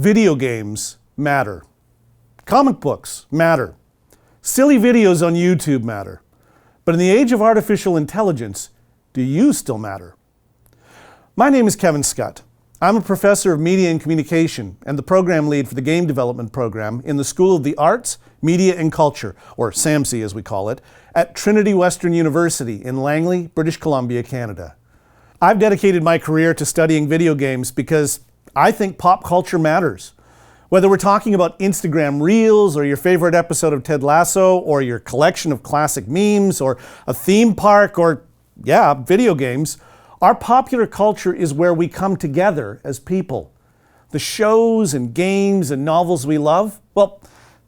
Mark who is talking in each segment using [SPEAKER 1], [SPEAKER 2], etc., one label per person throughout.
[SPEAKER 1] Video games matter. Comic books matter. Silly videos on YouTube matter. But in the age of artificial intelligence, do you still matter? My name is Kevin Schut. I'm a professor of media and communication and the program lead for the game development program in the School of the Arts, Media and Culture, or SAMC as we call it, at Trinity Western University in Langley, British Columbia, Canada. I've dedicated my career to studying video games because I think pop culture matters. Whether we're talking about Instagram Reels or your favorite episode of Ted Lasso or your collection of classic memes or a theme park or, video games, our popular culture is where we come together as people. The shows and games and novels we love, well,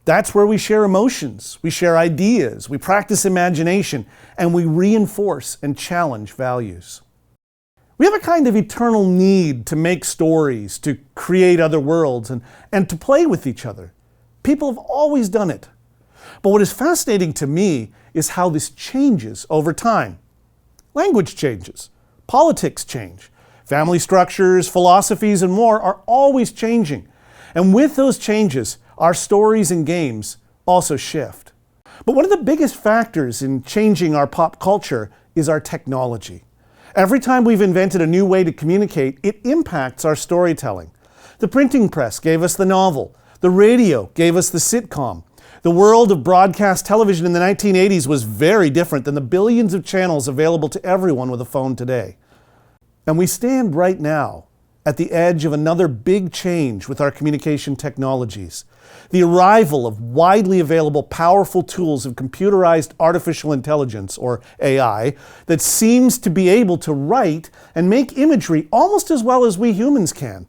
[SPEAKER 1] that's where we share emotions, we share ideas, we practice imagination, and we reinforce and challenge values. We have a kind of eternal need to make stories, to create other worlds, and to play with each other. People have always done it. But what is fascinating to me is how this changes over time. Language changes. Politics change. Family structures, philosophies, and more are always changing. And with those changes, our stories and games also shift. But one of the biggest factors in changing our pop culture is our technology. Every time we've invented a new way to communicate, it impacts our storytelling. The printing press gave us the novel. The radio gave us the sitcom. The world of broadcast television in the 1980s was very different than the billions of channels available to everyone with a phone today. And we stand right now at the edge of another big change with our communication technologies. The arrival of widely available powerful tools of computerized artificial intelligence, or AI, that seems to be able to write and make imagery almost as well as we humans can.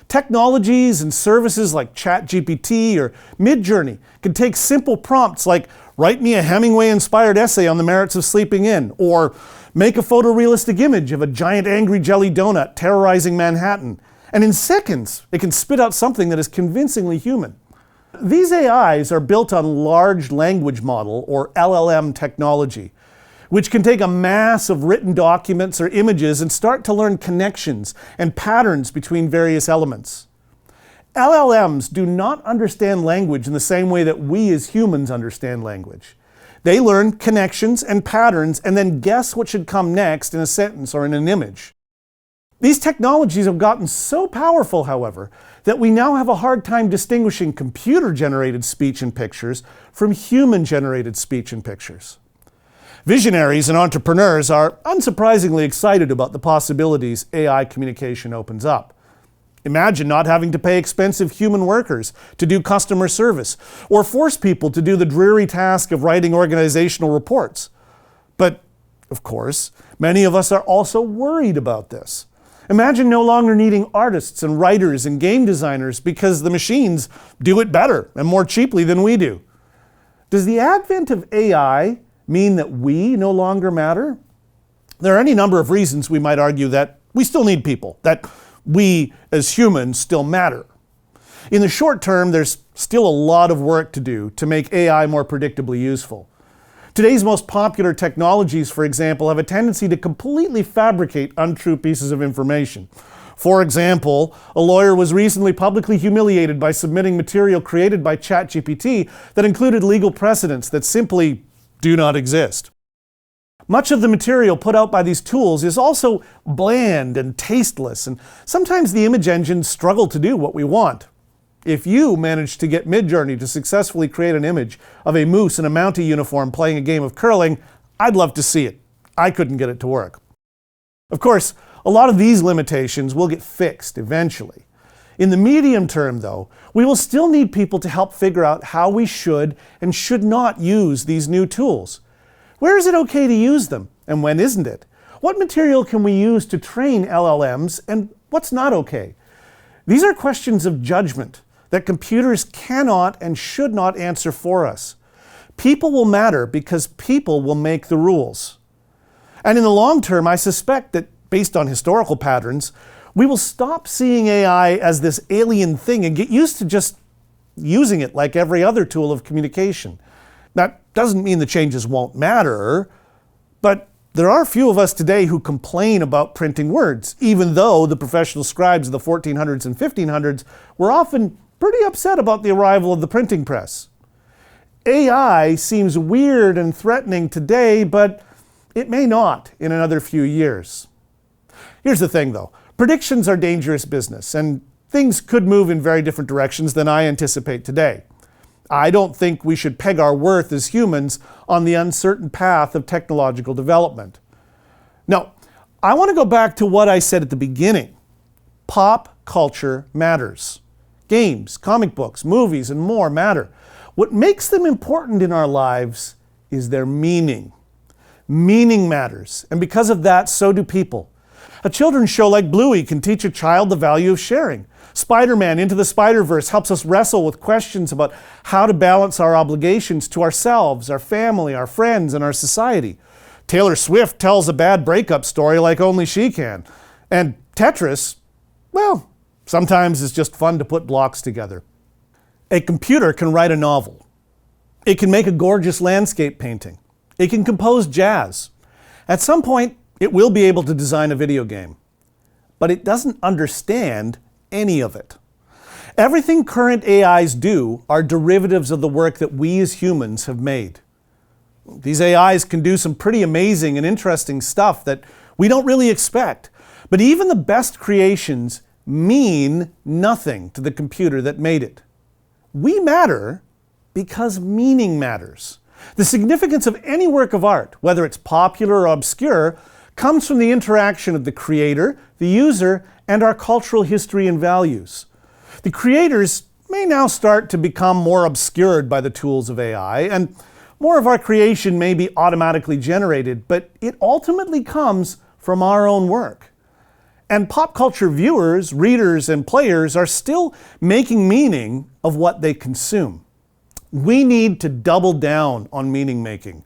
[SPEAKER 1] Technologies and services like ChatGPT or Midjourney can take simple prompts like, write me a Hemingway-inspired essay on the merits of sleeping in, or make a photorealistic image of a giant angry jelly donut terrorizing Manhattan. And in seconds, it can spit out something that is convincingly human. These AIs are built on large language model, or LLM technology, which can take a mass of written documents or images and start to learn connections and patterns between various elements. LLMs do not understand language in the same way that we as humans understand language. They learn connections and patterns and then guess what should come next in a sentence or in an image. These technologies have gotten so powerful, however, that we now have a hard time distinguishing computer-generated speech and pictures from human-generated speech and pictures. Visionaries and entrepreneurs are unsurprisingly excited about the possibilities AI communication opens up. Imagine not having to pay expensive human workers to do customer service or force people to do the dreary task of writing organizational reports. But, of course, many of us are also worried about this. Imagine no longer needing artists and writers and game designers because the machines do it better and more cheaply than we do. Does the advent of AI mean that we no longer matter? There are any number of reasons we might argue that we still need people, that we as humans still matter. In the short term, there's still a lot of work to do to make AI more predictably useful. Today's most popular technologies, for example, have a tendency to completely fabricate untrue pieces of information. For example, a lawyer was recently publicly humiliated by submitting material created by ChatGPT that included legal precedents that simply do not exist. Much of the material put out by these tools is also bland and tasteless, and sometimes the image engines struggle to do what we want. If you manage to get Midjourney to successfully create an image of a moose in a Mountie uniform playing a game of curling, I'd love to see it. I couldn't get it to work. Of course, a lot of these limitations will get fixed eventually. In the medium term, though, we will still need people to help figure out how we should and should not use these new tools. Where is it okay to use them, and when isn't it? What material can we use to train LLMs, and what's not okay? These are questions of judgment that computers cannot and should not answer for us. People will matter because people will make the rules. And in the long term, I suspect that, based on historical patterns, we will stop seeing AI as this alien thing and get used to just using it like every other tool of communication. That doesn't mean the changes won't matter, but There are few of us today who complain about printing words, even though the professional scribes of the 1400s and 1500s were often pretty upset about the arrival of the printing press. AI seems weird and threatening today, but it may not in another few years. Here's the thing though, predictions are dangerous business, and things could move in very different directions than I anticipate today. I don't think we should peg our worth as humans on the uncertain path of technological development. No, I want to go back to what I said at the beginning. Pop culture matters. Games, comic books, movies, and more matter. What makes them important in our lives is their meaning. Meaning matters, and because of that, so do people. A children's show like Bluey can teach a child the value of sharing. Spider-Man Into the Spider-Verse helps us wrestle with questions about how to balance our obligations to ourselves, our family, our friends, and our society. Taylor Swift tells a bad breakup story like only she can. And Tetris, well, sometimes it's just fun to put blocks together. A computer can write a novel. It can make a gorgeous landscape painting. It can compose jazz. At some point, it will be able to design a video game. But it doesn't understand any of it. Everything current AIs do are derivatives of the work that we as humans have made. These AIs can do some pretty amazing and interesting stuff that we don't really expect. But even the best creations mean nothing to the computer that made it. We matter because meaning matters. The significance of any work of art, whether it's popular or obscure, comes from the interaction of the creator, the user, and our cultural history and values. The creators may now start to become more obscured by the tools of AI, and more of our creation may be automatically generated, but it ultimately comes from our own work. And pop culture viewers, readers, and players are still making meaning of what they consume. We need to double down on meaning making.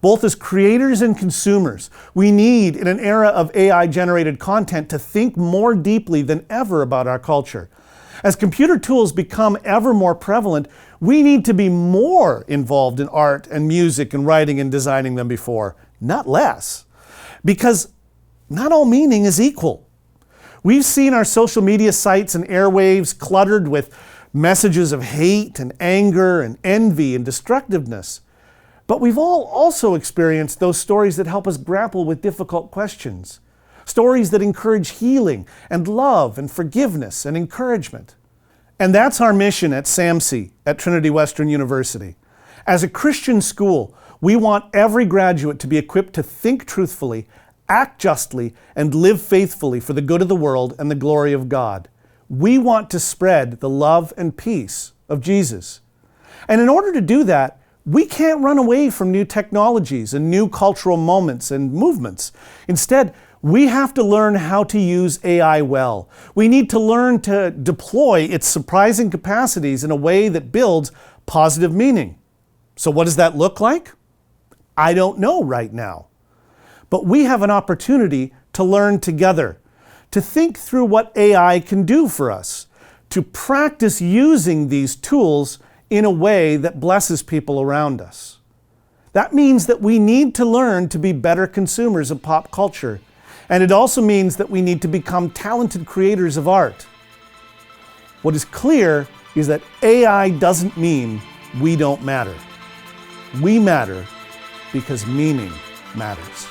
[SPEAKER 1] Both as creators and consumers, we need, in an era of AI-generated content, to think more deeply than ever about our culture. As computer tools become ever more prevalent, we need to be more involved in art and music and writing and designing than before, not less. Because not all meaning is equal. We've seen our social media sites and airwaves cluttered with messages of hate and anger and envy and destructiveness. But we've all also experienced those stories that help us grapple with difficult questions. Stories that encourage healing and love and forgiveness and encouragement. And that's our mission at SAMC at Trinity Western University. As a Christian school, we want every graduate to be equipped to think truthfully, act justly, and live faithfully for the good of the world and the glory of God. We want to spread the love and peace of Jesus. And in order to do that, we can't run away from new technologies and new cultural moments and movements. Instead, we have to learn how to use AI well. We need to learn to deploy its surprising capacities in a way that builds positive meaning. So what does that look like? I don't know right now. But we have an opportunity to learn together, to think through what AI can do for us, to practice using these tools in a way that blesses people around us. That means that we need to learn to be better consumers of pop culture. And it also means that we need to become talented creators of art. What is clear is that AI doesn't mean we don't matter. We matter because meaning matters.